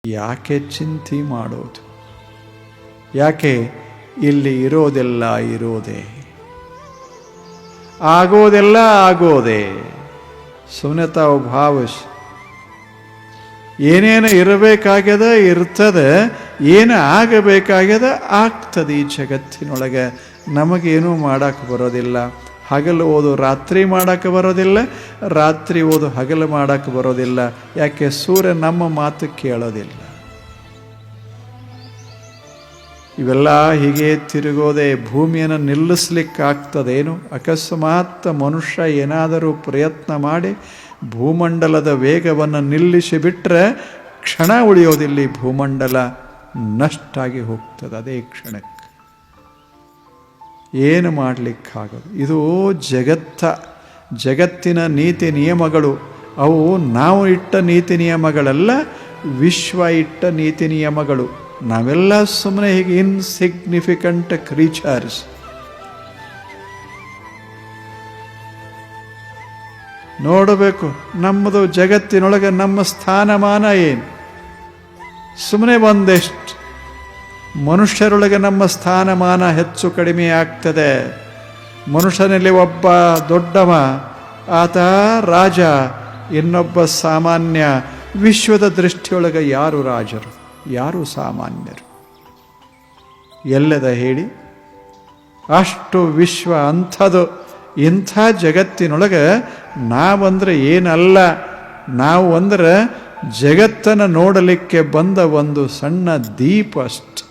ಯಾಕೆ ಚಿಂತೆ ಮಾಡೋದು? ಯಾಕೆ? ಇಲ್ಲಿ ಇರೋದೆಲ್ಲ ಇರೋದೇ, ಆಗೋದೆಲ್ಲ ಆಗೋದೇ. ಸುಮ್ಮನೆ ತಾವು ಭಾವಿಸ್, ಏನೇನು ಇರಬೇಕಾಗ್ಯದ ಇರ್ತದೆ, ಏನು ಆಗಬೇಕಾಗ್ಯದ ಆಗ್ತದೆ. ಈ ಜಗತ್ತಿನೊಳಗೆ ನಮಗೇನೂ ಮಾಡೋಕ್ಕೆ ಬರೋದಿಲ್ಲ. ಹಗಲು ಓದು ರಾತ್ರಿ ಮಾಡೋಕ್ಕೆ ಬರೋದಿಲ್ಲ, ರಾತ್ರಿ ಓದು ಹಗಲು ಮಾಡೋಕ್ಕೆ ಬರೋದಿಲ್ಲ. ಯಾಕೆ? ಸೂರ್ಯ ನಮ್ಮ ಮಾತು ಕೇಳೋದಿಲ್ಲ. ಇವೆಲ್ಲ ಹೀಗೆ ತಿರುಗೋದೆ. ಭೂಮಿಯನ್ನು ನಿಲ್ಲಿಸ್ಲಿಕ್ಕಾಗ್ತದೇನು? ಅಕಸ್ಮಾತ್ ಮನುಷ್ಯ ಏನಾದರೂ ಪ್ರಯತ್ನ ಮಾಡಿ ಭೂಮಂಡಲದ ವೇಗವನ್ನು ನಿಲ್ಲಿಸಿಬಿಟ್ರೆ ಕ್ಷಣ ಉಳಿಯೋದಿಲ್ಲ. ಭೂಮಂಡಲ ನಷ್ಟ ಆಗಿ ಹೋಗ್ತದೆ ಅದೇ ಕ್ಷಣಕ್ಕೆ. ಏನು ಮಾಡಲಿಕ್ಕಾಗೋದು? ಇದು ಜಗತ್ತಿನ ನೀತಿ ನಿಯಮಗಳು. ಅವು ನಾವು ಇಟ್ಟ ನೀತಿ ನಿಯಮಗಳಲ್ಲ, ವಿಶ್ವ ಇಟ್ಟ ನೀತಿ ನಿಯಮಗಳು. ನಾವೆಲ್ಲ ಸುಮ್ಮನೆ ಹೀಗೆ ಇನ್ಸಿಗ್ನಿಫಿಕೆಂಟ್ ಕ್ರೀಚರ್ಸ್. ನೋಡಬೇಕು ನಮ್ಮದು ಜಗತ್ತಿನೊಳಗೆ ನಮ್ಮ ಸ್ಥಾನಮಾನ ಏನು. ಸುಮ್ಮನೆ ಒಂದೆಷ್ಟು ಮನುಷ್ಯರೊಳಗೆ ನಮ್ಮ ಸ್ಥಾನಮಾನ ಹೆಚ್ಚು ಕಡಿಮೆ ಆಗ್ತದೆ. ಮನುಷ್ಯನಲ್ಲಿ ಒಬ್ಬ ದೊಡ್ಡವ, ಆತ ರಾಜ, ಇನ್ನೊಬ್ಬ ಸಾಮಾನ್ಯ. ವಿಶ್ವದ ದೃಷ್ಟಿಯೊಳಗೆ ಯಾರು ರಾಜರು, ಯಾರು ಸಾಮಾನ್ಯರು? ಎಲ್ಲದ ಹೇಳಿ? ಅಷ್ಟು ವಿಶ್ವ ಅಂಥದ್ದು. ಇಂಥ ಜಗತ್ತಿನೊಳಗೆ ನಾವಂದ್ರೆ ಏನಲ್ಲ. ನಾವು ಅಂದ್ರೆ ಜಗತ್ತನ್ನು ನೋಡಲಿಕ್ಕೆ ಬಂದ ಒಂದು ಸಣ್ಣ ದೀಪ ಅಷ್ಟು.